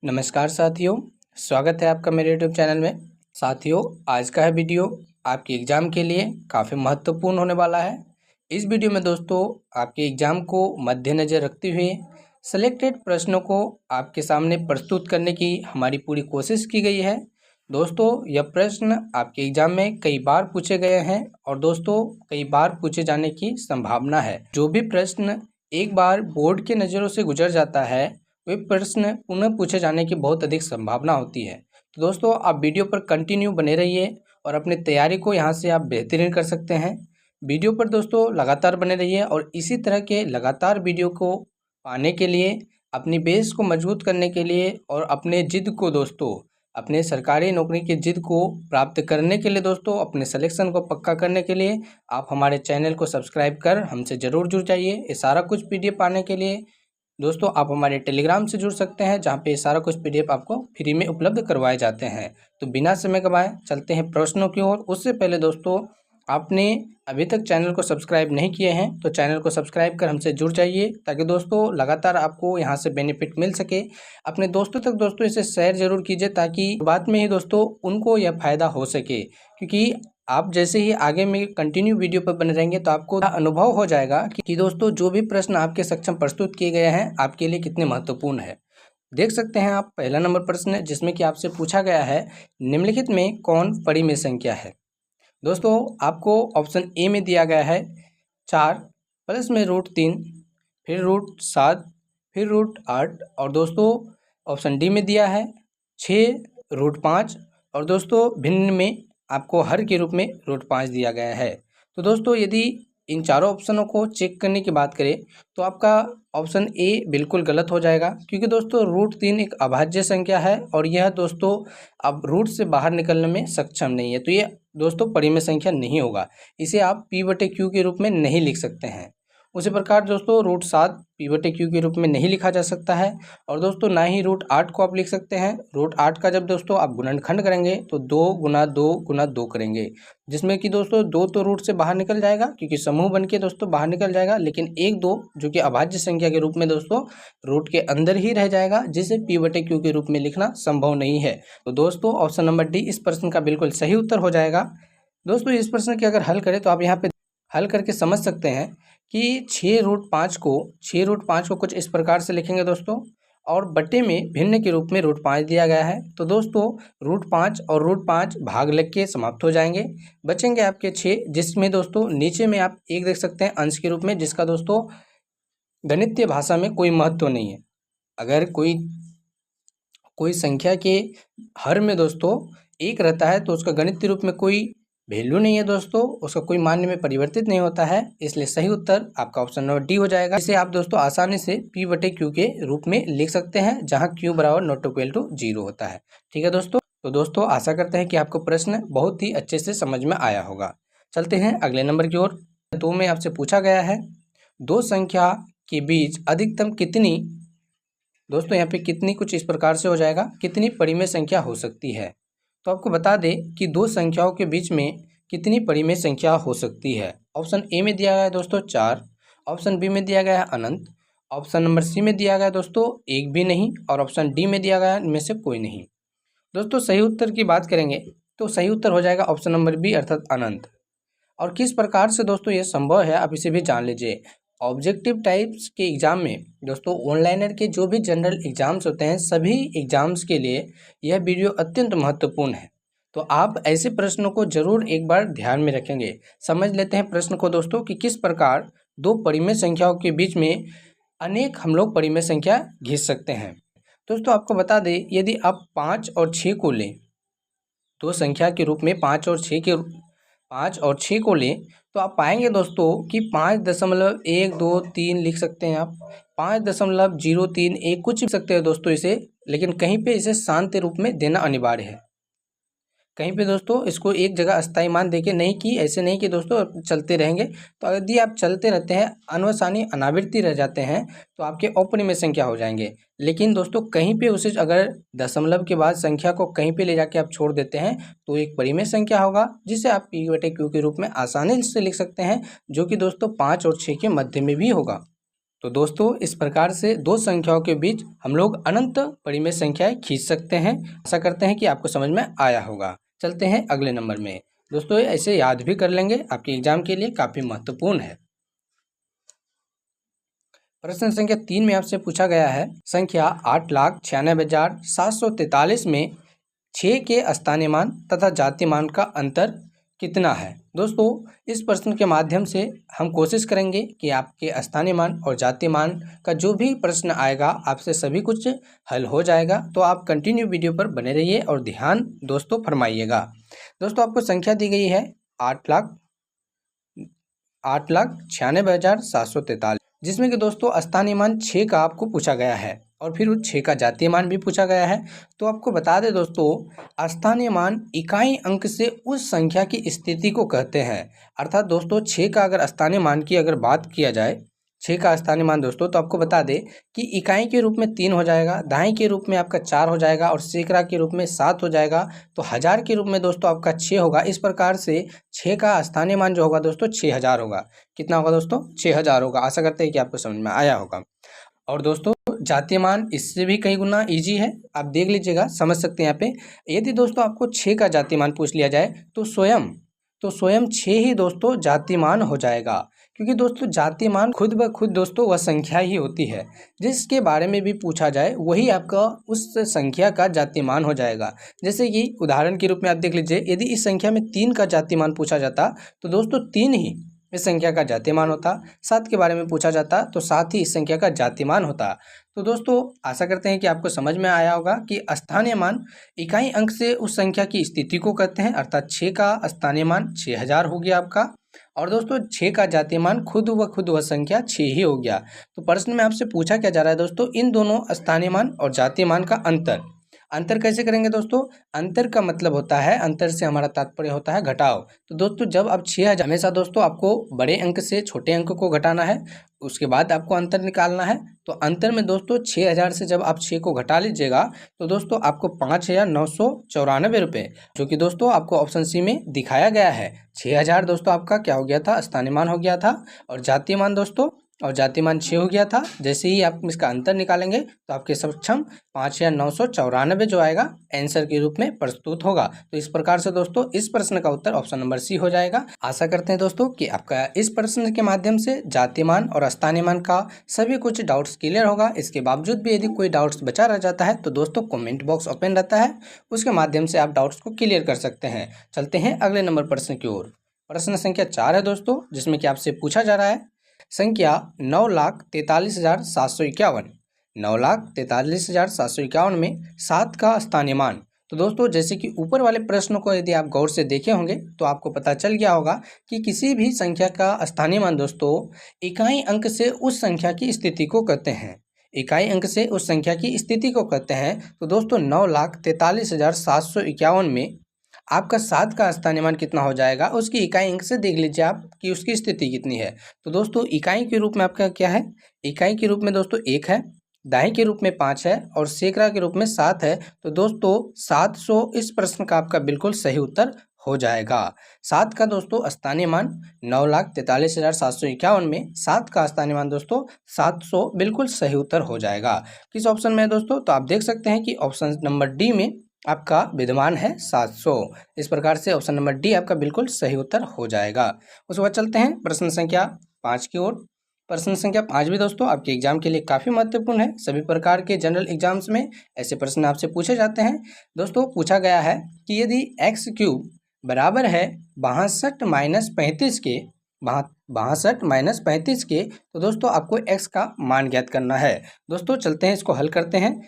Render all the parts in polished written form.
नमस्कार साथियों, स्वागत है आपका मेरे यूट्यूब चैनल में। साथियों, आज का है वीडियो आपके एग्ज़ाम के लिए काफ़ी महत्वपूर्ण होने वाला है। इस वीडियो में दोस्तों आपके एग्ज़ाम को मद्देनज़र रखते हुए सेलेक्टेड प्रश्नों को आपके सामने प्रस्तुत करने की हमारी पूरी कोशिश की गई है। दोस्तों, यह प्रश्न आपके एग्ज़ाम में कई बार पूछे गए हैं और दोस्तों कई बार पूछे जाने की संभावना है। जो भी प्रश्न एक बार बोर्ड के नज़रों से गुजर जाता है, वे प्रश्न पुनः पूछे जाने की बहुत अधिक संभावना होती है। तो दोस्तों, आप वीडियो पर कंटिन्यू बने रहिए और अपनी तैयारी को यहाँ से आप बेहतरीन कर सकते हैं। वीडियो पर दोस्तों लगातार बने रहिए और इसी तरह के लगातार वीडियो को पाने के लिए, अपनी बेस को मजबूत करने के लिए और अपने जिद को दोस्तों, अपने सरकारी नौकरी की जिद को प्राप्त करने के लिए दोस्तों, अपने सिलेक्शन को पक्का करने के लिए आप हमारे चैनल को सब्सक्राइब कर हमसे ज़रूर जुड़ जाइए। ये सारा कुछ PDF पाने के लिए दोस्तों आप हमारे टेलीग्राम से जुड़ सकते हैं, जहां पे सारा कुछ PDF आपको फ्री में उपलब्ध करवाए जाते हैं। तो बिना समय गवाए चलते हैं प्रश्नों की ओर। उससे पहले दोस्तों, आपने अभी तक चैनल को सब्सक्राइब नहीं किए हैं तो चैनल को सब्सक्राइब कर हमसे जुड़ जाइए, ताकि दोस्तों लगातार आपको यहां से बेनिफिट मिल सके। अपने दोस्तों तक दोस्तों इसे शेयर जरूर कीजिए, ताकि बाद में ही दोस्तों उनको यह फ़ायदा हो सके। क्योंकि आप जैसे ही आगे में कंटिन्यू वीडियो पर बने रहेंगे तो आपको अनुभव हो जाएगा कि दोस्तों जो भी प्रश्न आपके सक्षम प्रस्तुत किए गए हैं आपके लिए कितने महत्वपूर्ण है। देख सकते हैं आप, पहला नंबर प्रश्न जिसमें कि आपसे पूछा गया है, निम्नलिखित में कौन परिमेय संख्या है। दोस्तों आपको ऑप्शन ए में दिया गया है 4 प्लस में √3, फिर √7, फिर √8 और दोस्तों ऑप्शन डी में दिया है 6 √5 और दोस्तों भिन्न में आपको हर के रूप में √5 दिया गया है। तो दोस्तों यदि इन चारों ऑप्शनों को चेक करने की बात करें तो आपका ऑप्शन ए बिल्कुल गलत हो जाएगा, क्योंकि दोस्तों √3 एक अभाज्य संख्या है और यह दोस्तों अब रूट से बाहर निकलने में सक्षम नहीं है। तो ये दोस्तों परिमेय संख्या नहीं होगा। इसे आप P/Q के रूप में नहीं लिख सकते हैं। उसी प्रकार दोस्तों √7 P/Q के रूप में नहीं लिखा जा सकता है और दोस्तों ना ही √8 को आप लिख सकते हैं। √8 का जब दोस्तों आप गुणनखंड करेंगे तो 2 × 2 × 2 करेंगे, जिसमें कि दोस्तों 2 तो रूट से बाहर निकल जाएगा, क्योंकि समूह बन के दोस्तों बाहर निकल जाएगा, लेकिन 1 2 जो कि अभाज्य संख्या के रूप में दोस्तों रूट के अंदर ही रह जाएगा, जिसे P/Q के रूप में लिखना संभव नहीं है। तो दोस्तों ऑप्शन नंबर डी इस प्रश्न का बिल्कुल सही उत्तर हो जाएगा। दोस्तों इस प्रश्न की अगर हल करें तो आप यहाँ पे हल करके समझ सकते हैं कि 6 √5 को कुछ इस प्रकार से लिखेंगे दोस्तों, और बट्टे में भिन्न के रूप में √5 दिया गया है। तो दोस्तों √5 और √5 भाग लग के समाप्त हो जाएंगे, बचेंगे आपके 6, जिसमें दोस्तों नीचे में आप 1 देख सकते हैं अंश के रूप में, जिसका दोस्तों गणितीय भाषा में कोई महत्व नहीं है। अगर कोई संख्या के हर में दोस्तों 1 रहता है तो उसका गणितीय रूप में कोई वैल्यू नहीं है दोस्तों, उसका कोई मान्य में परिवर्तित नहीं होता है। इसलिए सही उत्तर आपका ऑप्शन नंबर डी हो जाएगा। इसे आप दोस्तों आसानी से P/Q के रूप में लिख सकते हैं, जहां Q = 0 होता है। ठीक है दोस्तों। तो दोस्तों आशा करते हैं कि आपको प्रश्न बहुत ही अच्छे से समझ में आया होगा। चलते हैं अगले नंबर की ओर। 2 में आपसे पूछा गया है, 2 संख्या के बीच अधिकतम कितनी, दोस्तों यहाँ पे कितनी कुछ इस प्रकार से हो जाएगा, कितनी परिमेय संख्या हो सकती है। तो आपको बता दें कि 2 संख्याओं के बीच में कितनी परिमेय संख्या हो सकती है। ऑप्शन ए में दिया गया है दोस्तों 4, ऑप्शन बी में दिया गया है अनंत, ऑप्शन नंबर सी में दिया गया है दोस्तों एक भी नहीं, और ऑप्शन डी में दिया गया है इनमें से कोई नहीं। दोस्तों सही उत्तर की बात करेंगे तो सही उत्तर हो जाएगा ऑप्शन नंबर बी अर्थात अनंत। और किस प्रकार से दोस्तों ये संभव है आप इसे भी जान लीजिए। ऑब्जेक्टिव टाइप्स के एग्ज़ाम में दोस्तों ऑनलाइनर के जो भी जनरल एग्ज़ाम्स होते हैं, सभी एग्ज़ाम्स के लिए यह वीडियो अत्यंत महत्वपूर्ण है। तो आप ऐसे प्रश्नों को जरूर एक बार ध्यान में रखेंगे। समझ लेते हैं प्रश्न को दोस्तों कि किस प्रकार 2 परिमेय संख्याओं के बीच में अनेक हम लोग परिमेय संख्या घिस सकते हैं। दोस्तों आपको बता दें, यदि आप 5 और 6 को लें, 2 संख्या के रूप में 5 और 6 को लें, तो आप पाएंगे दोस्तों कि 5.123 लिख सकते हैं आप, 5.031 कुछ भी सकते हैं दोस्तों इसे, लेकिन कहीं पे इसे शांत रूप में देना अनिवार्य है। कहीं पे दोस्तों इसको एक जगह अस्थायी मान देके नहीं कि ऐसे नहीं कि दोस्तों चलते रहेंगे। तो यदि आप चलते रहते हैं, अनवसानी अनावृत्ति रह जाते हैं, तो आपके अपरिमेय संख्या हो जाएंगे। लेकिन दोस्तों कहीं पे उसे अगर दशमलव के बाद संख्या को कहीं पे ले जाके आप छोड़ देते हैं तो एक परिमेय संख्या होगा, जिसे आप P/Q के रूप में आसानी से लिख सकते हैं, जो कि दोस्तों 5 और 6 के मध्य में भी होगा। तो दोस्तों इस प्रकार से दो संख्याओं के बीच हम लोग अनंत परिमेय संख्याएं खींच सकते हैं। आशा करते हैं कि आपको समझ में आया होगा। चलते हैं अगले नंबर में। दोस्तों ऐसे याद भी कर लेंगे, आपके एग्जाम के लिए काफ़ी महत्वपूर्ण है। प्रश्न संख्या 3 में आपसे पूछा गया है, संख्या 8,96,743 में 6 के स्थानीय मान तथा जातीय मान का अंतर कितना है। दोस्तों इस प्रश्न के माध्यम से हम कोशिश करेंगे कि आपके स्थानीय मान और जातीय मान का जो भी प्रश्न आएगा आपसे सभी कुछ हल हो जाएगा। तो आप कंटिन्यू वीडियो पर बने रहिए और ध्यान दोस्तों फरमाइएगा। दोस्तों आपको संख्या दी गई है 8,96,743, जिसमें कि दोस्तों स्थानीय मान 6 का आपको पूछा गया है और फिर उस 6 का जातीय मान भी पूछा गया है। तो आपको बता दें दोस्तों, स्थानीय मान इकाई अंक से उस संख्या की स्थिति को कहते हैं। अर्थात दोस्तों 6 का अगर स्थानीय मान की अगर बात किया जाए, 6 का स्थानीय मान दोस्तों, तो आपको बता दें कि इकाई के रूप में 3 हो जाएगा, दहाई के रूप में आपका 4 हो जाएगा और सैकड़ा के रूप में 7 हो जाएगा। तो हज़ार के रूप में दोस्तों आपका 6 होगा। इस प्रकार से 6 का स्थानीय मान जो होगा दोस्तों 6000 होगा। कितना होगा दोस्तों? 6000 होगा। आशा करते हैं कि आपको समझ में आया होगा। और दोस्तों जातीय मान इससे भी कई गुना ईजी है, आप देख लीजिएगा, समझ सकते हैं यहाँ पे। यदि दोस्तों आपको 6 का जातीय मान पूछ लिया जाए तो स्वयं 6 ही दोस्तों जातीय मान हो जाएगा। क्योंकि दोस्तों जातीय मान खुद ब खुद दोस्तों वह संख्या ही होती है, जिसके बारे में भी पूछा जाए वही आपका उस संख्या का जातीय मान हो जाएगा। जैसे कि उदाहरण के रूप में आप देख लीजिए, यदि इस संख्या में 3 का जातीय मान पूछा जाता तो दोस्तों 3 ही इस संख्या का जातीय मान होता। 7 के बारे में पूछा जाता तो 7 ही इस संख्या का जातीय मान होता। तो दोस्तों आशा करते हैं कि आपको समझ में आया होगा कि स्थानीय मान इकाई अंक से उस संख्या की स्थिति को कहते हैं। अर्थात 6 का स्थानीय मान 6000 हो गया आपका, और दोस्तों 6 का जातीय मान खुद वह संख्या 6 ही हो गया। तो प्रश्न में आपसे पूछा क्या जा रहा है दोस्तों, इन दोनों स्थानीय मान और जातीय मान का अंतर कैसे करेंगे दोस्तों? अंतर का मतलब होता है, अंतर से हमारा तात्पर्य होता है घटाव। तो दोस्तों जब आप 6000, हमेशा दोस्तों आपको बड़े अंक से छोटे अंक को घटाना है, उसके बाद आपको अंतर निकालना है। तो अंतर में दोस्तों 6000 से जब आप 6 को घटा लीजिएगा तो दोस्तों आपको 5994 रुपये, जो कि दोस्तों आपको ऑप्शन सी में दिखाया गया है। 6000 दोस्तों आपका क्या हो गया था? स्थानीय मान हो गया था, और जातीय मान दोस्तों 6 हो गया था। जैसे ही आप इसका अंतर निकालेंगे तो आपके समक्षम 5994 जो आएगा आंसर के रूप में प्रस्तुत होगा। तो इस प्रकार से दोस्तों इस प्रश्न का उत्तर ऑप्शन नंबर सी हो जाएगा। आशा करते हैं दोस्तों कि आपका इस प्रश्न के माध्यम से जातीय मान और स्थानीय मान का सभी कुछ डाउट्स क्लियर होगा। इसके बावजूद भी यदि कोई डाउट्स बचा रह जाता है तो दोस्तों कॉमेंट बॉक्स ओपन रहता है, उसके माध्यम से आप डाउट्स को क्लियर कर सकते हैं। चलते हैं अगले नंबर प्रश्न की ओर। प्रश्न संख्या 4 है दोस्तों, जिसमें कि आपसे पूछा जा रहा है, संख्या 9,43,751, 9,43,751 में 7 का स्थानीय मान। तो दोस्तों जैसे कि ऊपर वाले प्रश्नों को यदि आप गौर से देखे होंगे तो आपको पता चल गया होगा कि किसी भी संख्या का स्थानीय मान दोस्तों इकाई अंक से उस संख्या की स्थिति को कहते हैं। इकाई अंक से उस संख्या की स्थिति को कहते हैं। तो दोस्तों 9,43,751 में आपका 7 का स्थानीय मान कितना हो जाएगा, उसकी इकाई अंक से देख लीजिए आप कि उसकी स्थिति कितनी है। तो दोस्तों इकाई के रूप में आपका क्या है? इकाई के रूप में दोस्तों 1 है, दहाई के रूप में 5 है और सैकड़ा के रूप में 7 है। तो दोस्तों 700 इस प्रश्न का आपका बिल्कुल सही उत्तर हो जाएगा। 7 का दोस्तों स्थानीय मान 9,43,751 में 7 का स्थानीय मान दोस्तों 700 बिल्कुल सही उत्तर हो जाएगा। किस ऑप्शन में है दोस्तों? तो आप देख सकते हैं कि ऑप्शन नंबर डी में आपका विद्यमान है 700। इस प्रकार से ऑप्शन नंबर डी आपका बिल्कुल सही उत्तर हो जाएगा। उसके बाद चलते हैं प्रश्न संख्या 5 की ओर। प्रश्न संख्या 5 भी दोस्तों आपके एग्जाम के लिए काफ़ी महत्वपूर्ण है। सभी प्रकार के जनरल एग्जाम्स में ऐसे प्रश्न आपसे पूछे जाते हैं। दोस्तों पूछा गया है कि यदि x क्यूब बराबर है 62 माइनस 35 के, 62 माइनस 35 के, तो दोस्तों आपको x का मान ज्ञात करना है। दोस्तों चलते हैं इसको हल करते हैं,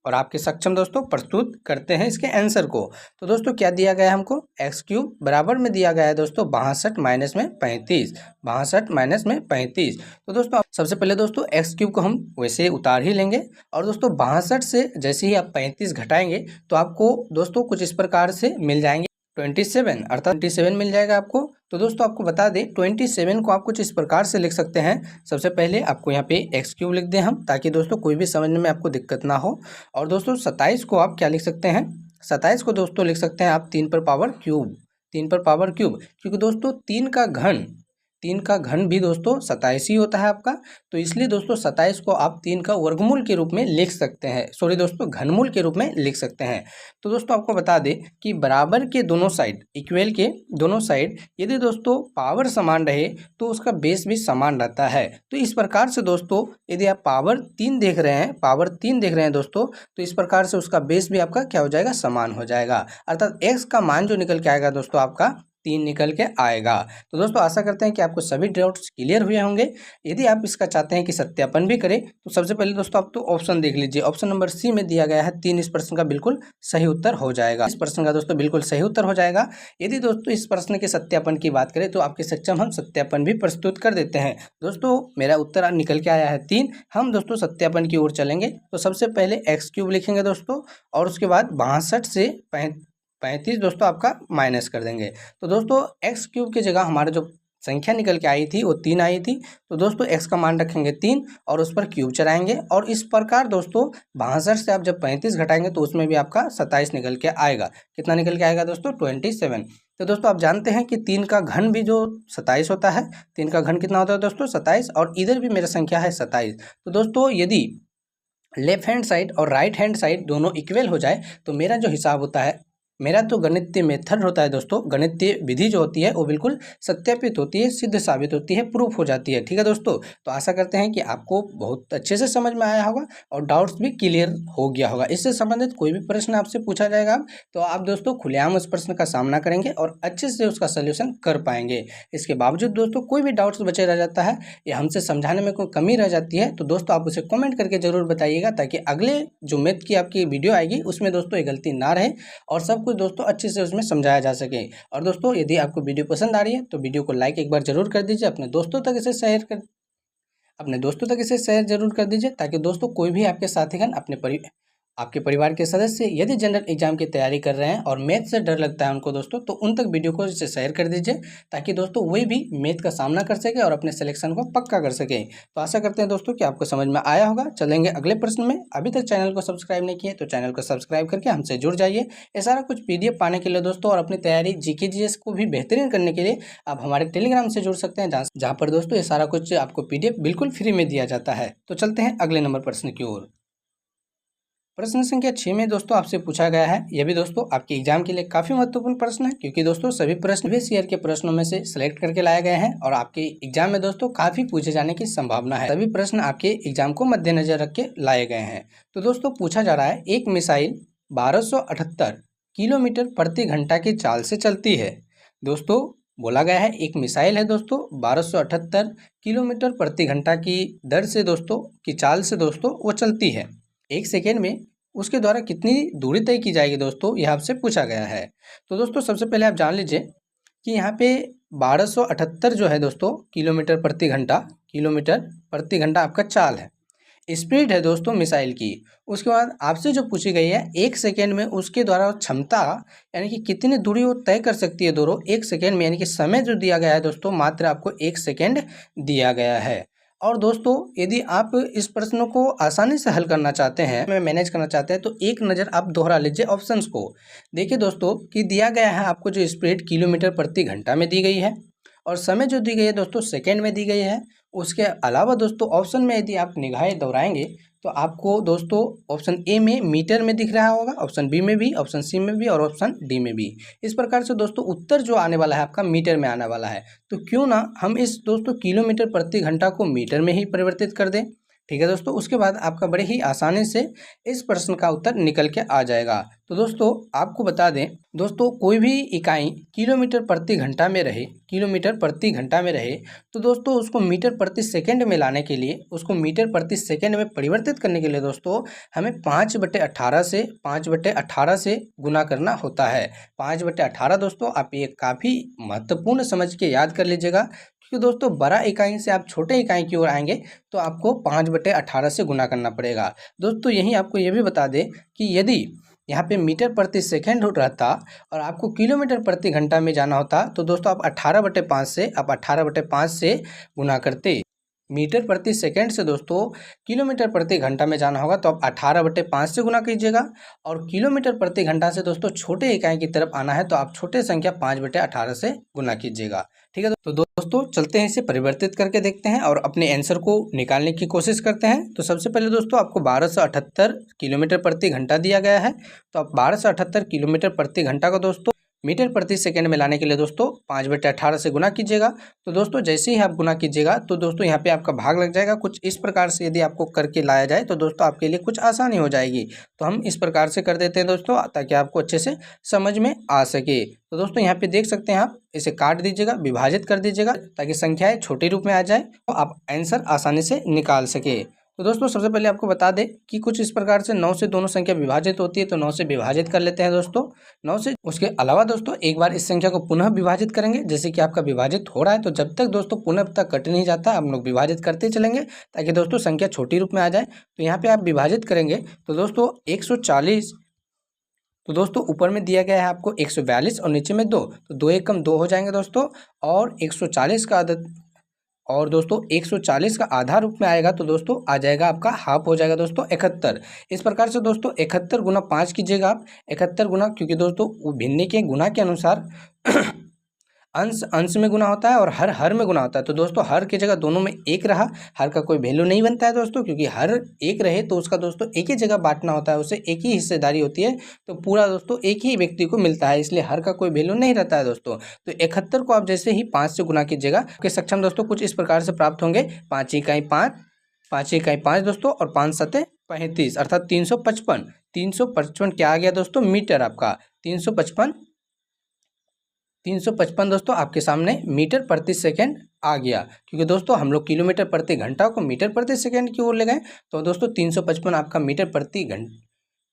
आपके सक्षम दोस्तों प्रस्तुत करते हैं इसके आंसर को। तो दोस्तों क्या दिया गया है हमको? एक्स क्यूब बराबर में दिया गया है दोस्तों 62 माइनस में 35, 62 माइनस में 35। तो दोस्तों सबसे पहले दोस्तों एक्स क्यूब को हम वैसे उतार ही लेंगे, और दोस्तों 62 से जैसे ही आप 35 घटाएंगे तो आपको दोस्तों कुछ इस प्रकार से मिल जाएंगे 27, अर्थात 27 मिल जाएगा आपको। तो दोस्तों आपको बता दें 27 को आप कुछ इस प्रकार से लिख सकते हैं। सबसे पहले आपको यहाँ पे एक्स क्यूब लिख दें हम, ताकि दोस्तों कोई भी समझने में आपको दिक्कत ना हो। और दोस्तों 27 को आप क्या लिख सकते हैं? 27 को दोस्तों लिख सकते हैं आप 3 पर पावर क्यूब, 3 पर पावर क्यूब, क्योंकि दोस्तों 3 का घन 3 का घन भी दोस्तों 27 ही होता है आपका। तो इसलिए दोस्तों 27 को आप 3 का वर्गमूल के रूप में लिख सकते हैं, सॉरी दोस्तों घनमूल के रूप में लिख सकते हैं। तो दोस्तों आपको बता दें कि बराबर के दोनों साइड, इक्वल के दोनों साइड यदि दोस्तों पावर समान रहे तो उसका बेस भी समान रहता है। तो इस प्रकार से दोस्तों यदि आप पावर 3 देख रहे हैं दोस्तों, तो इस प्रकार से उसका बेस भी आपका क्या हो जाएगा, समान हो जाएगा। अर्थात x का मान जो निकल के आएगा दोस्तों आपका 3 निकल के आएगा। तो दोस्तों आशा करते हैं कि आपको सभी डाउट्स क्लियर हुए होंगे। यदि आप इसका चाहते हैं कि सत्यापन भी करें तो सबसे पहले दोस्तों आप तो ऑप्शन देख लीजिए। ऑप्शन नंबर सी में दिया गया है 3, इस प्रश्न का बिल्कुल सही उत्तर हो जाएगा। इस प्रश्न का दोस्तों बिल्कुल सही उत्तर हो जाएगा। यदि दोस्तों इस प्रश्न के सत्यापन की बात करें तो आपके सक्षम हम सत्यापन भी प्रस्तुत कर देते हैं। दोस्तों मेरा उत्तर निकल के आया है 3। हम दोस्तों सत्यापन की ओर चलेंगे। तो सबसे पहले x³ लिखेंगे दोस्तों, और उसके बाद 62 से 35 दोस्तों आपका माइनस कर देंगे। तो दोस्तों x³ की जगह हमारा जो संख्या निकल के आई थी वो 3 आई थी। तो दोस्तों x का मान रखेंगे 3 और उस पर क्यूब चलाएंगे, और इस प्रकार दोस्तों 62 से आप जब 35 घटाएंगे तो उसमें भी आपका 27 निकल के आएगा। कितना निकल के आएगा दोस्तों, 27। तो दोस्तों आप जानते हैं कि 3 का घन भी जो 27 होता है, 3 का घन कितना होता है दोस्तों, 27, और इधर भी मेरा संख्या है 27। तो दोस्तों यदि लेफ्ट हैंड साइड और राइट हैंड साइड दोनों इक्वल हो जाए तो मेरा जो हिसाब होता है, मेरा तो गणितीय मेथड होता है दोस्तों, गणितीय विधि जो होती है वो बिल्कुल सत्यापित होती है, सिद्ध साबित होती है, प्रूफ हो जाती है। ठीक है दोस्तों, तो आशा करते हैं कि आपको बहुत अच्छे से समझ में आया होगा और डाउट्स भी क्लियर हो गया होगा। इससे संबंधित कोई भी प्रश्न आपसे पूछा जाएगा तो आप दोस्तों खुलेआम उस प्रश्न का सामना करेंगे और अच्छे से उसका सोल्यूशन कर पाएंगे। इसके बावजूद दोस्तों कोई भी डाउट्स बचे रह जाता है या हमसे समझाने में कोई कमी रह जाती है तो दोस्तों आप उसे कमेंट करके जरूर बताइएगा, ताकि अगले जो मैथ की आपकी वीडियो आएगी उसमें दोस्तों ये गलती ना रहे और सब कुछ दोस्तों अच्छे से उसमें समझाया जा सके। और दोस्तों यदि आपको वीडियो पसंद आ रही है तो वीडियो को लाइक एक बार जरूर कर दीजिए, अपने दोस्तों तक इसे शेयर जरूर कर दीजिए, ताकि दोस्तों कोई भी आपके साथीगण आपके परिवार के सदस्य यदि जनरल एग्जाम की तैयारी कर रहे हैं और मैथ से डर लगता है उनको दोस्तों, तो उन तक वीडियो को इसे शेयर कर दीजिए, ताकि दोस्तों वही भी मैथ का सामना कर सके और अपने सिलेक्शन को पक्का कर सके। तो आशा करते हैं दोस्तों कि आपको समझ में आया होगा। चलेंगे अगले प्रश्न में। अभी तक चैनल को सब्सक्राइब नहीं किए तो चैनल को सब्सक्राइब करके हमसे जुड़ जाइए। ये सारा कुछ PDF पाने के लिए दोस्तों और अपनी तैयारी GK GS को भी बेहतरीन करने के लिए आप हमारे टेलीग्राम से जुड़ सकते हैं, जहाँ पर दोस्तों ये सारा कुछ आपको PDF बिल्कुल फ्री में दिया जाता है। तो चलते हैं अगले नंबर प्रश्न की ओर। प्रश्न संख्या 6 में दोस्तों आपसे पूछा गया है, यह भी दोस्तों आपके एग्जाम के लिए काफी महत्वपूर्ण प्रश्न है, क्योंकि दोस्तों सभी प्रश्न प्रीवियस ईयर के प्रश्नों में से सिलेक्ट करके लाए गए हैं और आपके एग्जाम में दोस्तों काफी पूछे जाने की संभावना है। सभी प्रश्न आपके एग्जाम को मद्देनजर रख के लाए गए हैं। तो दोस्तों पूछा जा रहा है, एक मिसाइल 1278 किलोमीटर प्रति घंटा की चाल से चलती है। दोस्तों बोला गया है एक मिसाइल है दोस्तों 1278 किलोमीटर प्रति घंटा की दर से दोस्तों की चाल से दोस्तों वो चलती है। 1 सेकेंड में उसके द्वारा कितनी दूरी तय की जाएगी दोस्तों, यह आपसे पूछा गया है। तो दोस्तों सबसे पहले आप जान लीजिए कि यहाँ पे 1278 जो है दोस्तों किलोमीटर प्रति घंटा आपका चाल है, स्पीड है दोस्तों मिसाइल की। उसके बाद आपसे जो पूछी गई है 1 सेकेंड में उसके द्वारा क्षमता यानी कि कितनी दूरी वो तय कर सकती है दोनों 1 सेकेंड में, यानी कि समय जो दिया गया है दोस्तों मात्र आपको 1 सेकेंड दिया गया है। और दोस्तों यदि आप इस प्रश्न को आसानी से हल करना चाहते हैं, मैनेज करना चाहते हैं, तो एक नज़र आप दोहरा लीजिए ऑप्शंस को। देखिए दोस्तों कि दिया गया है आपको जो स्पीड किलोमीटर प्रति घंटा में दी गई है और समय जो दी गई है दोस्तों सेकेंड में दी गई है। उसके अलावा दोस्तों ऑप्शन में यदि आप निगाहें दौड़ाएंगे तो आपको दोस्तों ऑप्शन ए में मीटर में दिख रहा होगा, ऑप्शन बी में भी, ऑप्शन सी में भी और ऑप्शन डी में भी। इस प्रकार से दोस्तों उत्तर जो आने वाला है आपका मीटर में आने वाला है। तो क्यों ना हम इस दोस्तों किलोमीटर प्रति घंटा को मीटर में ही परिवर्तित कर दें। ठीक है दोस्तों, उसके बाद आपका बड़े ही आसानी से इस प्रश्न का उत्तर निकल के आ जाएगा। तो दोस्तों आपको बता दें दोस्तों, कोई भी इकाई किलोमीटर प्रति घंटा में रहे तो दोस्तों उसको मीटर प्रति सेकंड में लाने के लिए, उसको मीटर प्रति सेकंड में परिवर्तित करने के लिए दोस्तों हमें 5/18 से गुना करना होता है। 5/18 दोस्तों आप ये काफ़ी महत्वपूर्ण समझ के याद कर लीजिएगा, क्योंकि दोस्तों बड़ा इकाई से आप छोटे इकाई की ओर आएंगे तो आपको 5/18 से गुना करना पड़ेगा। दोस्तों यहीं आपको ये भी बता दें कि यदि यहाँ पे मीटर प्रति सेकंड रहता और आपको किलोमीटर प्रति घंटा में जाना होता तो दोस्तों आप 18/5 से गुना करते। मीटर प्रति सेकंड से दोस्तों किलोमीटर प्रति घंटा में जाना होगा तो आप 18/5 से गुना कीजिएगा। और किलोमीटर प्रति घंटा से दोस्तों छोटे इकाई की तरफ आना है तो आप छोटे संख्या 5/18 से गुना कीजिएगा। ठीक है, तो दोस्तों चलते हैं, इसे परिवर्तित करके देखते हैं और अपने आंसर को निकालने की कोशिश करते हैं। तो सबसे पहले दोस्तों आपको 1278 किलोमीटर प्रति घंटा दिया गया है, तो आप 1278 किलोमीटर प्रति घंटा को दोस्तों मीटर प्रति सेकंड में लाने के लिए दोस्तों 5/18 से गुना कीजिएगा। तो दोस्तों जैसे ही आप गुना कीजिएगा तो दोस्तों यहाँ पे आपका भाग लग जाएगा। कुछ इस प्रकार से यदि आपको करके लाया जाए तो दोस्तों आपके लिए कुछ आसानी हो जाएगी। तो हम इस प्रकार से कर देते हैं दोस्तों ताकि आपको अच्छे से समझ में आ सके। तो दोस्तों यहाँ पे देख सकते हैं आप, इसे काट दीजिएगा, विभाजित कर दीजिएगा ताकि संख्याएँ छोटे रूप में आ जाए तो आप आंसर आसानी से निकाल सके। तो दोस्तों सबसे पहले आपको बता दें कि कुछ इस प्रकार से 9 से दोनों संख्या विभाजित होती है, तो 9 से विभाजित कर लेते हैं दोस्तों 9 से। उसके अलावा दोस्तों एक बार इस संख्या को पुनः विभाजित करेंगे, जैसे कि आपका विभाजित हो रहा है, तो जब तक दोस्तों पुनः तक कट नहीं जाता हम लोग विभाजित करते चलेंगे ताकि दोस्तों संख्या छोटी रूप में आ जाए। तो यहाँ पे आप विभाजित करेंगे तो दोस्तों 140, तो दोस्तों ऊपर में दिया गया है आपको 142 और नीचे में 2, तो 2 एक कम 2 हो जाएंगे दोस्तों। और 140 का आदत और दोस्तों 140 का आधा रूप में आएगा तो दोस्तों आ जाएगा आपका हाफ हो जाएगा दोस्तों 71। इस प्रकार से दोस्तों 71 गुना 5 कीजिएगा आप, 71 गुना, क्योंकि दोस्तों भिन्नी के गुना के अनुसार अंश अंश में गुना होता है और हर हर में गुना होता है। तो दोस्तों हर की जगह दोनों में एक रहा, हर का कोई वैल्यू नहीं बनता है दोस्तों, क्योंकि हर एक रहे तो उसका दोस्तों एक ही जगह बांटना होता है, उसे एक ही हिस्सेदारी होती है, तो पूरा दोस्तों एक ही व्यक्ति को मिलता है, इसलिए हर का कोई वैल्यू नहीं रहता है दोस्तों। तो 71 को आप जैसे ही 5 से गुना कीजिएगा आपके सक्षम दोस्तों कुछ इस प्रकार से प्राप्त होंगे। 5 इकाई 5, 5 इकाई 5 दोस्तों, और 5 सते 35 अर्थात 355। 355 क्या आ गया दोस्तों? मीटर। आपका 355 दोस्तों आपके सामने मीटर प्रति सेकंड आ गया, क्योंकि दोस्तों हम लोग किलोमीटर प्रति घंटा को मीटर प्रति सेकंड की ओर ले गए। तो दोस्तों 355 आपका मीटर प्रति घंटा,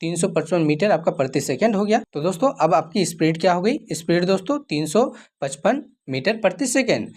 355 मीटर आपका प्रति सेकंड हो गया। तो दोस्तों अब आपकी स्पीड क्या हो गई? स्पीड दोस्तों 355 मीटर प्रति सेकंड।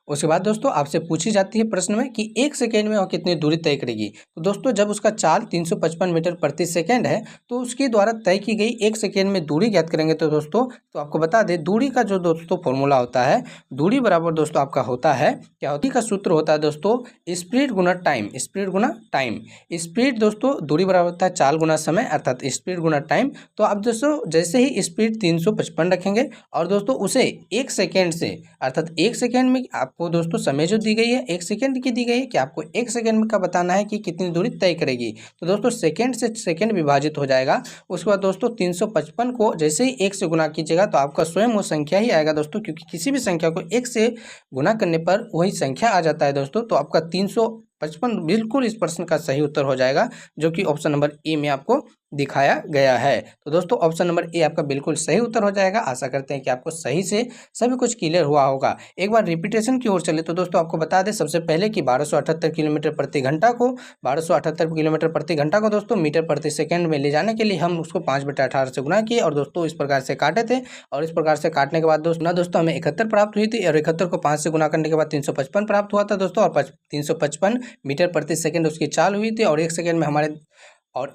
उसके बाद दोस्तों आपसे पूछी जाती है प्रश्न में कि 1 सेकेंड में वह कितनी दूरी तय करेगी। तो दोस्तों जब उसका चाल 355 मीटर प्रति सेकेंड है तो उसके द्वारा तय की गई 1 सेकेंड में दूरी ज्ञात करेंगे। तो दोस्तों तो आपको बता दें दूरी का जो दोस्तों फॉर्मूला होता है, दूरी बराबर दोस्तों आपका होता है, क्या होती का सूत्र होता है दोस्तों? स्पीड गुना टाइम। स्पीड गुना टाइम। स्पीड दोस्तों दूरी बराबर होता है चाल गुना समय, अर्थात स्पीड गुना टाइम। तो आप दोस्तों जैसे ही स्पीड 355 रखेंगे और दोस्तों उसे 1 सेकेंड से, अर्थात 1 सेकेंड में आपको दोस्तों समय जो दी गई है 1 सेकेंड की दी गई है कि आपको 1 सेकेंड में का बताना है कि कितनी दूरी तय करेगी। तो दोस्तों सेकेंड से सेकेंड विभाजित हो जाएगा। उसके बाद दोस्तों 355 को जैसे ही 1 से गुना कीजिएगा तो आपका स्वयं वो संख्या ही आएगा दोस्तों, क्योंकि किसी भी संख्या को 1 से गुना करने पर वही संख्या आ जाता है दोस्तों। तो आपका 355 बिल्कुल इस प्रश्न का सही उत्तर हो जाएगा, जो कि ऑप्शन नंबर ए में आपको दिखाया गया है। तो दोस्तों ऑप्शन नंबर ए आपका बिल्कुल सही उत्तर हो जाएगा। आशा करते हैं कि आपको सही से सभी कुछ क्लियर हुआ होगा। एक बार रिपीटेशन की ओर चले तो दोस्तों आपको बता दें सबसे पहले कि 1278 किलोमीटर प्रति घंटा को 1278 किलोमीटर प्रति घंटा को दोस्तों मीटर प्रति सेकंड में ले जाने के लिए हम उसको 5/18 से गुना किए और दोस्तों इस प्रकार से काटे थे। और इस प्रकार से काटने के बाद दोस्तों हमें 71 प्राप्त हुई थी और 71 को 5 से गुना करने के बाद 355 प्राप्त हुआ था दोस्तों। और 355 मीटर प्रति सेकंड उसकी चाल हुई थी और 1 सेकंड में हमारे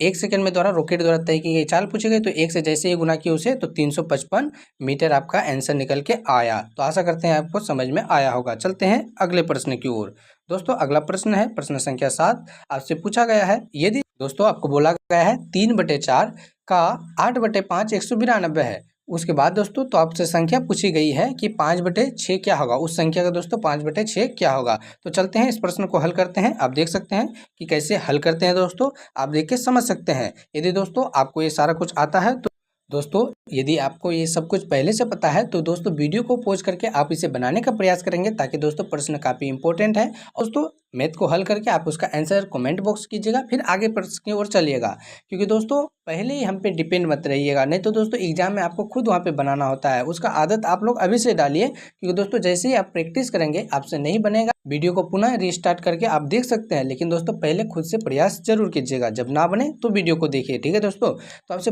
1 सेकंड में द्वारा रॉकेट द्वारा तय की गई चाल पूछी गई। तो 1 से जैसे ही गुना किया उसे तो 355 मीटर आपका आंसर निकल के आया। तो आशा करते हैं आपको समझ में आया होगा। चलते हैं अगले प्रश्न की ओर। दोस्तों अगला प्रश्न है प्रश्न संख्या 7। आपसे पूछा गया है यदि दोस्तों आपको बोला गया है 3/4 का 8/5 192 है। उसके बाद दोस्तों तो आपसे संख्या पूछी गई है कि 5/6 क्या होगा, उस संख्या का दोस्तों 5/6 क्या होगा। तो चलते हैं इस प्रश्न को हल करते हैं। आप देख सकते हैं कि कैसे हल करते हैं दोस्तों, आप देख के समझ सकते हैं। यदि दोस्तों आपको ये सारा कुछ आता है तो दोस्तों यदि आपको ये सब कुछ पहले से पता है तो दोस्तों वीडियो को पॉज करके आप इसे बनाने का प्रयास करेंगे, ताकि दोस्तों प्रश्न काफ़ी इंपॉर्टेंट है। और दोस्तों मैथ को हल करके आप उसका आंसर कमेंट बॉक्स कीजिएगा, फिर आगे प्रश्न की ओर चलिएगा, क्योंकि दोस्तों पहले ही हम पे डिपेंड मत रहिएगा, नहीं तो दोस्तों एग्जाम में आपको खुद वहाँ पे बनाना होता है। उसका आदत आप लोग अभी से डालिए, क्योंकि दोस्तों जैसे ही आप प्रैक्टिस करेंगे आपसे नहीं बनेगा। वीडियो को पुनः रीस्टार्ट करके आप देख सकते हैं, लेकिन दोस्तों पहले खुद से प्रयास जरूर कीजिएगा। जब ना बने तो वीडियो को देखिए, ठीक है दोस्तों। तो आपसे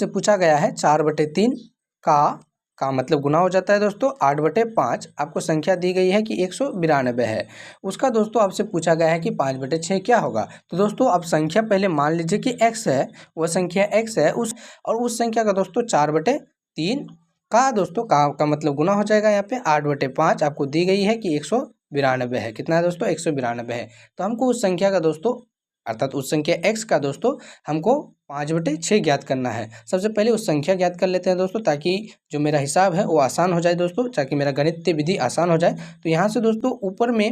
पूछा गया है 4/3 का मतलब गुना हो जाता है दोस्तों 8/5। आपको संख्या दी गई है कि 192 है। उसका दोस्तों आपसे पूछा गया है कि 5/6 क्या होगा। तो दोस्तों आप संख्या पहले मान लीजिए कि x है, वह संख्या x है, उस संख्या का दोस्तों 4/3 का दोस्तों का मतलब गुना हो जाएगा। यहाँ पे 8/5 आपको दी गई है कि 192 192 है। कितना है दोस्तों? 192 है। तो हमको उस संख्या का दोस्तों अर्थात उस संख्या x का दोस्तों हमको 5/6 ज्ञात करना है। सबसे पहले उस संख्या ज्ञात कर लेते हैं दोस्तों, ताकि जो मेरा हिसाब है वो आसान हो जाए दोस्तों, ताकि मेरा गणितीय विधि आसान हो जाए। तो यहाँ से दोस्तों ऊपर में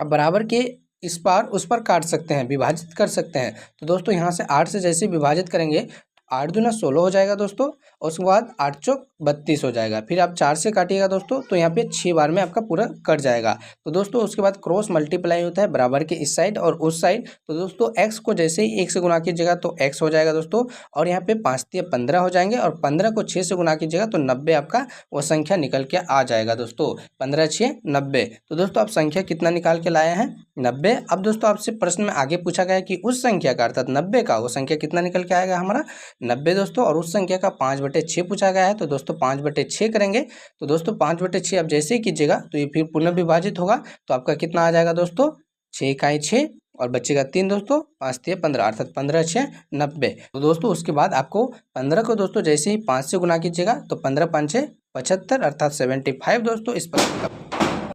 अब बराबर के इस पार उस पर काट सकते हैं, विभाजित कर सकते हैं। तो दोस्तों यहाँ से 8 से जैसे विभाजित करेंगे 8 दूना 16 हो जाएगा दोस्तों, और उसके बाद 8 चौक 32 हो जाएगा। फिर आप 4 से काटिएगा दोस्तों, तो यहाँ पे 6 बार में आपका पूरा कट जाएगा। तो दोस्तों उसके बाद क्रॉस मल्टीप्लाई होता है बराबर के इस साइड और उस साइड। तो दोस्तों x को जैसे ही 1 से गुना कीजिएगा तो x हो जाएगा दोस्तों, और यहाँ पे 5 तिया 15 हो जाएंगे, और 15 को 6 से गुना कीजिएगा तो 90 आपका वो संख्या निकल के आ जाएगा दोस्तों। 15 6 90। तो दोस्तों आप संख्या कितना निकाल के लाए हैं? 90। अब दोस्तों आपसे प्रश्न में आगे पूछा गया है कि उस संख्या का अर्थात 90 का वो संख्या कितना निकल के आएगा हमारा? 90 दोस्तों। और उस संख्या का 5/6 पूछा गया है, तो दोस्तों 5/6 करेंगे। तो दोस्तों 5/6 आप जैसे ही कीजिएगा तो ये फिर पुनः विभाजित होगा, तो आपका कितना आ जाएगा दोस्तों? 6 इकाई 6 और बचेगा 3 दोस्तों, 5 तिया 15 अर्थात 15 6 90। तो दोस्तों उसके बाद आपको 15 को दोस्तों जैसे ही 5 से गुना कीजिएगा तो 15 5 6 75 अर्थात 75 दोस्तों इस प्रश्न का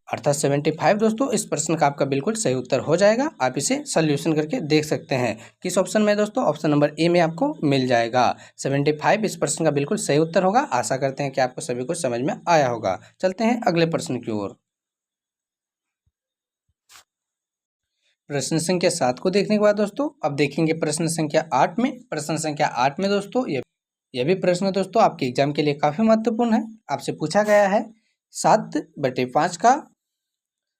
अर्थात 75 दोस्तों इस प्रश्न का आपका बिल्कुल सही उत्तर हो जाएगा। आप इसे सॉल्यूशन करके देख सकते हैं। किस ऑप्शन में दोस्तों? ऑप्शन नंबर ए में आपको मिल जाएगा। 75 इस प्रश्न का बिल्कुल सही उत्तर होगा। आशा करते हैं कि आपको सभी कुछ समझ में आया होगा। चलते हैं अगले प्रश्न की ओर। प्रश्न संख्या 7 को देखने के बाद दोस्तों अब देखेंगे प्रश्न संख्या 8 में। प्रश्न संख्या 8 में दोस्तों यह भी प्रश्न दोस्तों आपके एग्जाम के लिए काफ़ी महत्वपूर्ण है। आपसे पूछा गया है 7/5 का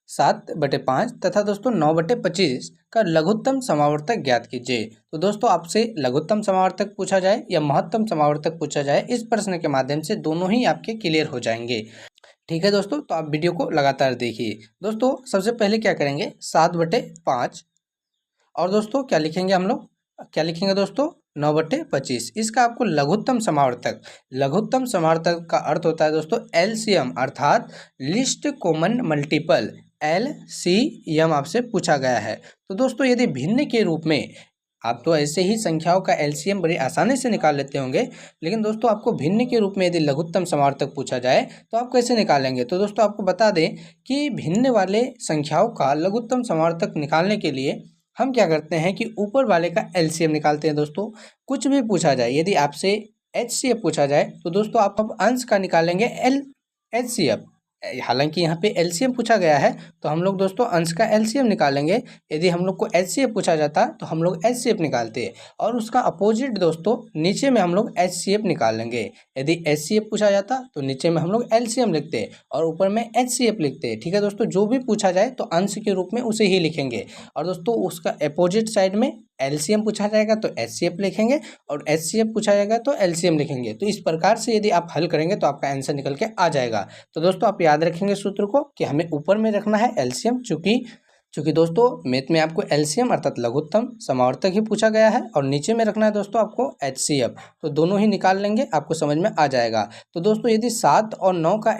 7/5 तथा दोस्तों 9/25 का लघुत्तम समावर्तक ज्ञात कीजिए। तो दोस्तों आपसे लघुत्तम समावर्तक पूछा जाए या महत्तम समावर्तक पूछा जाए, इस प्रश्न के माध्यम से दोनों ही आपके क्लियर हो जाएंगे। ठीक है दोस्तों, तो आप वीडियो को लगातार देखिए। दोस्तों सबसे पहले क्या करेंगे? 7/5 और दोस्तों क्या लिखेंगे हम लोग? क्या लिखेंगे दोस्तों? 9/25। इसका आपको लघुत्तम समावर्तक का अर्थ होता है दोस्तों LCM अर्थात लिस्ट कॉमन मल्टीपल। LCM आपसे पूछा गया है। तो दोस्तों यदि भिन्न के रूप में, आप तो ऐसे ही संख्याओं का LCM बड़ी आसानी से निकाल लेते होंगे, लेकिन दोस्तों आपको भिन्न के रूप में यदि लघुत्तम समावर्तक पूछा जाए तो आप कैसे निकालेंगे? तो दोस्तों आपको बता दें कि भिन्न वाले संख्याओं का लघुत्तम समावर्तक निकालने के लिए हम क्या करते हैं कि ऊपर वाले का LCM निकालते हैं दोस्तों। कुछ भी पूछा जाए, यदि आपसे HCF पूछा जाए तो दोस्तों आप अब अंश का निकालेंगे HCF। हालांकि यहाँ पे LCM पूछा गया है तो हम लोग दोस्तों अंश का LCM निकालेंगे। यदि हम लोग को HCF पूछा जाता तो हम लोग HCF निकालते, और उसका अपोजिट दोस्तों नीचे में हम लोग HCF निकालेंगे। यदि HCF पूछा जाता तो नीचे में हम लोग LCM लिखते और ऊपर में HCF लिखते। ठीक है दोस्तों, जो भी पूछा जाए तो अंश के रूप में उसे ही लिखेंगे, और दोस्तों उसका अपोजिट साइड में LCM पूछा जाएगा तो HCF लिखेंगे, और HCF पूछा जाएगा तो LCM लिखेंगे। तो इस प्रकार से यदि आप हल करेंगे तो आपका आंसर निकल के आ जाएगा। तो दोस्तों आप याद रखेंगे सूत्र को कि हमें ऊपर में रखना है LCM, चूँकि दोस्तों मैथ में आपको LCM अर्थात लघुत्तम समावर्तक ही पूछा गया है, और नीचे में रखना है दोस्तों आपको HCF। तो दोनों ही निकाल लेंगे, आपको समझ में आ जाएगा। तो दोस्तों यदि 7 और 9 का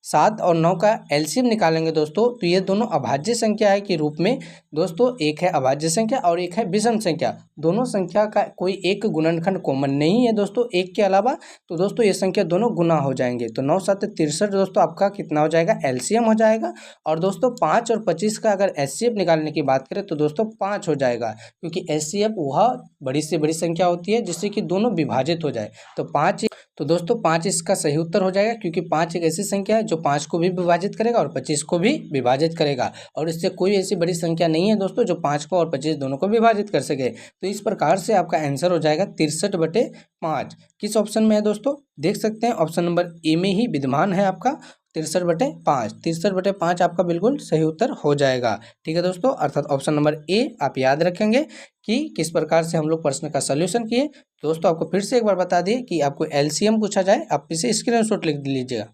7 और 9 का LCM निकालेंगे दोस्तों, तो ये दोनों अभाज्य संख्या है के रूप में दोस्तों, एक है अभाज्य संख्या और एक है विषम संख्या। दोनों संख्या का कोई एक गुणनखंड कॉमन नहीं है दोस्तों एक के अलावा। तो दोस्तों ये संख्या दोनों गुना हो जाएंगे, तो 9 7 63 दोस्तों आपका कितना हो जाएगा? LCM हो जाएगा। और दोस्तों 5 और 25 का अगर HCF निकालने की बात करें तो दोस्तों 5 हो जाएगा, क्योंकि HCF वह बड़ी से बड़ी संख्या होती है जिससे कि दोनों विभाजित हो जाए। तो 5, तो दोस्तों 5 इसका सही उत्तर हो जाएगा, क्योंकि 5 एक ऐसी संख्या है जो 5 को भी विभाजित करेगा और 25 को भी विभाजित करेगा, और इससे कोई ऐसी बड़ी संख्या नहीं है दोस्तों जो 5 को और 25 दोनों को विभाजित कर सके। तो इस प्रकार से आपका आंसर हो जाएगा 63/5। किस ऑप्शन में है दोस्तों? देख सकते हैं ऑप्शन नंबर ए में ही विद्यमान है आपका 63/5। 63/5 आपका बिल्कुल सही उत्तर हो जाएगा। ठीक है दोस्तों, अर्थात ऑप्शन नंबर ए आप याद रखेंगे कि किस प्रकार से हम लोग प्रश्न का सॉल्यूशन किए। दोस्तों आपको फिर से एक बार बता दिए कि आपको LCM पूछा जाए, आप इसे स्क्रीनशॉट लिख लीजिएगा,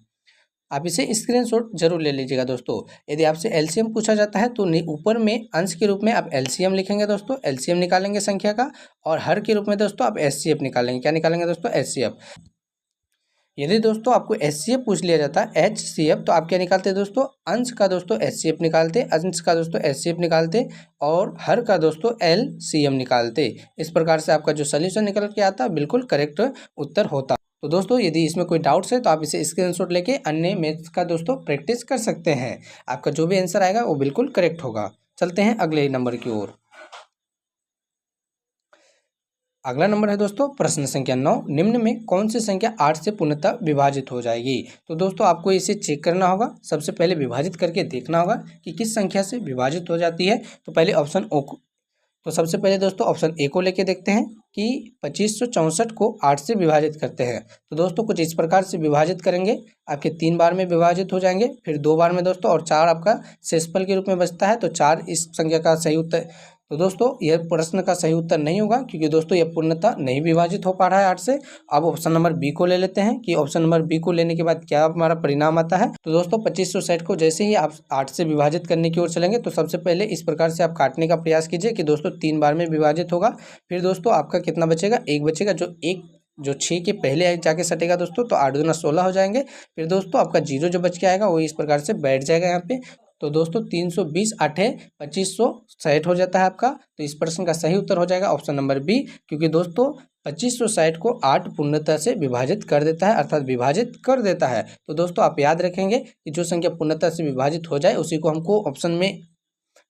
आप इसे स्क्रीनशॉट जरूर ले लीजिएगा दोस्तों। यदि आपसे LCM पूछा जाता है तो ऊपर में अंश के रूप में आप LCM लिखेंगे दोस्तों, LCM निकालेंगे संख्या का, और हर के रूप में दोस्तों आप HCF निकालेंगे। क्या निकालेंगे दोस्तों? HCF। यदि दोस्तों आपको HCF पूछ लिया जाता है HCF, तो आप क्या निकालते हैं दोस्तों? अंश का दोस्तों HCF निकालते, अंश का दोस्तों HCF निकालते, और हर का दोस्तों LCM निकालते। इस प्रकार से आपका जो सोल्यूशन निकल के आता बिल्कुल करेक्ट उत्तर होता। तो दोस्तों यदि इसमें कोई डाउट्स है तो आप इसे स्क्रीनशॉट लेके अन्य मैथ्स का दोस्तों प्रैक्टिस कर सकते हैं। आपका जो भी आंसर आएगा वो बिल्कुल करेक्ट होगा। चलते हैं अगले नंबर की ओर। अगला नंबर है दोस्तों प्रश्न संख्या 9, निम्न में कौन सी संख्या 8 से पूर्णतः विभाजित हो जाएगी। तो दोस्तों आपको इसे चेक करना होगा। सबसे पहले विभाजित करके देखना होगा कि किस संख्या से विभाजित हो जाती है। तो पहले ऑप्शन ओ को, तो सबसे पहले दोस्तों ऑप्शन ए को लेके देखते हैं कि 2564 को 8 से विभाजित करते हैं। तो दोस्तों कुछ इस प्रकार से विभाजित करेंगे, आपके 3 बार में विभाजित हो जाएंगे, फिर 2 बार में दोस्तों, और 4 आपका शेषफल के रूप में बचता है। तो 4 इस संख्या का सही उत्तर। तो दोस्तों यह प्रश्न का सही उत्तर नहीं होगा, क्योंकि दोस्तों यह पूर्णतः नहीं विभाजित हो पा रहा है 8 से। अब ऑप्शन नंबर बी को ले लेते हैं कि ऑप्शन नंबर बी को लेने के बाद क्या हमारा परिणाम आता है। तो दोस्तों 2560 को जैसे ही आप 8 से विभाजित करने की ओर चलेंगे, तो सबसे पहले इस प्रकार से आप काटने का प्रयास कीजिए कि दोस्तों 3 बार में विभाजित होगा। फिर दोस्तों आपका कितना बचेगा, 1 बचेगा, जो 6 के पहले जाके सटेगा दोस्तों। तो 8 दूना 16 हो जाएंगे। फिर दोस्तों आपका 0 जो बच के आएगा वो इस प्रकार से बैठ जाएगा यहाँ पे। तो दोस्तों 320 8 2560 हो जाता है आपका। तो इस प्रश्न का सही उत्तर हो जाएगा ऑप्शन नंबर बी, क्योंकि दोस्तों 2560 को 8 पूर्णतः से विभाजित कर देता है, अर्थात विभाजित कर देता है। तो दोस्तों आप याद रखेंगे कि जो संख्या पूर्णतः से विभाजित हो जाए उसी को हमको ऑप्शन में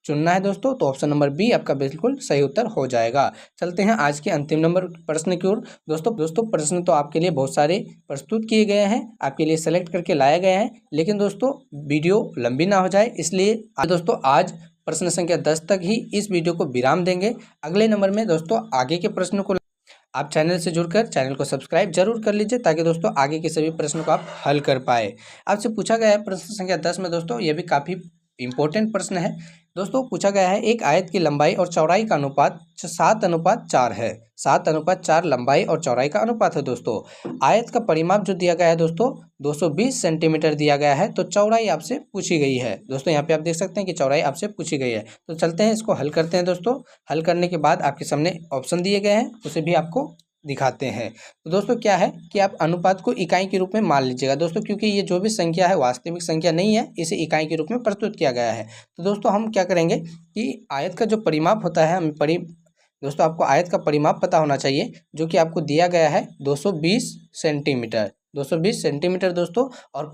चुनना है दोस्तों। तो ऑप्शन नंबर बी आपका बिल्कुल सही उत्तर हो जाएगा। चलते हैं आज के अंतिम नंबर प्रश्न की ओर। दोस्तों प्रश्न तो आपके लिए बहुत सारे प्रस्तुत किए गए हैं, आपके लिए सेलेक्ट करके लाए गए हैं, लेकिन दोस्तों वीडियो लंबी ना हो जाए इसलिए दोस्तों आज प्रश्न संख्या 10 तक ही इस वीडियो को विराम देंगे। अगले नंबर में दोस्तों आगे के प्रश्नों को आप चैनल से जुड़कर चैनल को सब्सक्राइब जरूर कर लीजिए, ताकि दोस्तों आगे के सभी प्रश्नों को आप हल कर पाए। आपसे पूछा गया है प्रश्न संख्या 10 में दोस्तों, यह भी काफ़ी इंपॉर्टेंट प्रश्न है। दोस्तों पूछा गया है एक आयत की लंबाई और चौड़ाई का अनुपात 7:4 है। 7:4 लंबाई और चौड़ाई का अनुपात है दोस्तों। आयत का परिमाप जो दिया गया है दोस्तों 220 सेंटीमीटर दिया गया है। तो चौड़ाई आपसे पूछी गई है दोस्तों, यहाँ पे आप देख सकते हैं कि चौड़ाई आपसे पूछी गई है। तो चलते हैं इसको हल करते हैं दोस्तों। हल करने के बाद आपके सामने ऑप्शन दिए गए हैं, उसे भी आपको दिखाते हैं। तो दोस्तों क्या है कि आप अनुपात को इकाई के रूप में मान लीजिएगा दोस्तों, क्योंकि ये जो भी संख्या है वास्तविक संख्या नहीं है, इसे इकाई के रूप में प्रस्तुत किया गया है। तो दोस्तों हम क्या करेंगे कि आयत का जो परिमाप होता है, दोस्तों आपको आयत का परिमाप पता होना चाहिए, जो कि आपको दिया गया है 220 सेंटीमीटर। 220 सेंटीमीटर दोस्तों, और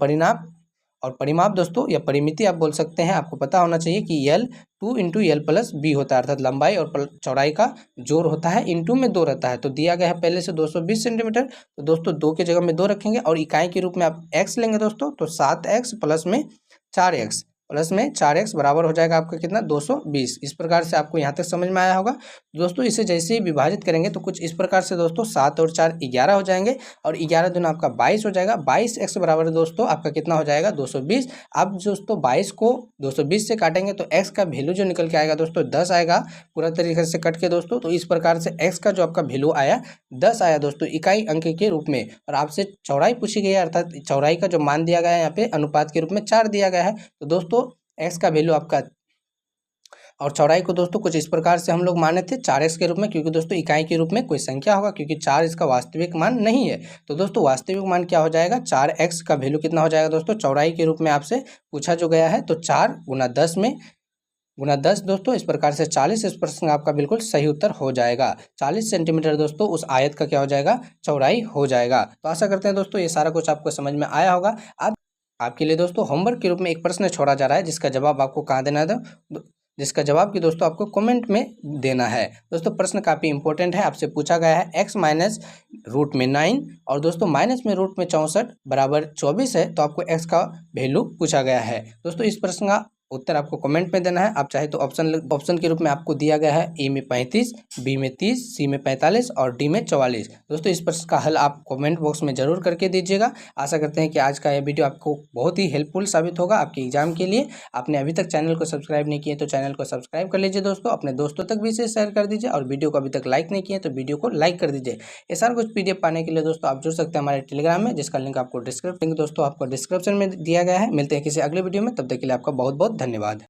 परिमाप दोस्तों या परिमिति आप बोल सकते हैं, आपको पता होना चाहिए कि L 2 × L+B होता है, अर्थात लंबाई और चौड़ाई का जोड़ होता है, इंटू में 2 रहता है। तो दिया गया है पहले से 220 सेंटीमीटर, तो दोस्तों 2 की जगह में 2 रखेंगे और इकाई के रूप में आप x लेंगे दोस्तों। तो 7x प्लस में 4x बराबर हो जाएगा आपका कितना, 220। इस प्रकार से आपको यहाँ तक समझ में आया होगा दोस्तों। इसे जैसे ही विभाजित करेंगे तो कुछ इस प्रकार से दोस्तों 7 और 4 11 हो जाएंगे, और 11 दूना आपका 22 हो जाएगा। 22x बराबर दोस्तों आपका कितना हो जाएगा, 220। अब दोस्तों 22 को 220 से काटेंगे तो x का वैल्यू जो निकल के आएगा दोस्तों 10 आएगा, पूरा तरीके से कट के दोस्तों। तो इस प्रकार से x का जो आपका वैल्यू आया 10 आया दोस्तों इकाई अंक के रूप में। और आपसे चौड़ाई पूछी गई है, अर्थात चौड़ाई का जो मान दिया गया है यहाँ पे अनुपात के रूप में 4 दिया गया है। तो दोस्तों x का वैल्यू आपका और चौड़ाई को दोस्तों कुछ इस प्रकार से हम लोग माने थे 4x के रूप में, क्योंकि दोस्तों इकाई के रूप में कोई संख्या होगा, क्योंकि 4 इसका वास्तविक मान नहीं है। तो दोस्तों वास्तविक मान क्या हो जाएगा, 4x का वैल्यू कितना हो जाएगा दोस्तों, चौड़ाई के रूप में आपसे पूछा जो गया है। तो 4 गुना 10 दोस्तों, इस प्रकार से 40। इस प्रश्न का आपका बिल्कुल सही उत्तर हो जाएगा। 40 सेंटीमीटर दोस्तों उस आयत का क्या हो जाएगा, चौड़ाई हो जाएगा। तो आशा करते हैं दोस्तों ये सारा कुछ आपको समझ में आया होगा। अब आपके लिए दोस्तों होमवर्क के रूप में एक प्रश्न छोड़ा जा रहा है, जिसका जवाब आपको कहाँ देना है, जिसका जवाब की दोस्तों आपको कमेंट में देना है। दोस्तों प्रश्न काफ़ी इंपॉर्टेंट है, आपसे पूछा गया है x माइनस रूट में 9 और दोस्तों माइनस में रूट में 64 बराबर 24 है। तो आपको x का वैल्यू पूछा गया है दोस्तों। इस प्रश्न का उत्तर आपको कमेंट में देना है। आप चाहे तो ऑप्शन के रूप में आपको दिया गया है ए में 35, बी में 30, सी में 45 और डी में 44। दोस्तों इस प्रश्न का हल आप कमेंट बॉक्स में जरूर करके दीजिएगा। आशा करते हैं कि आज का यह वीडियो आपको बहुत ही हेल्पफुल साबित होगा आपके एग्जाम के लिए। आपने अभी तक चैनल को सब्सक्राइब नहीं किए तो चैनल को सब्सक्राइब कर लीजिए दोस्तों, अपने दोस्तों तक भी इसे शेयर कर दीजिए, और वीडियो को अभी तक लाइक नहीं किए तो वीडियो को लाइक कर दीजिए। ये सारा कुछ PDF पाने के लिए दोस्तों आप जुड़ सकते हैं हमारे टेलीग्राम में, जिसका लिंक आपको डिस्क्रिप्शन में दिया गया है। मिलते हैं किसी अगले वीडियो में, तब तक के लिए आपका बहुत बहुत धन्यवाद।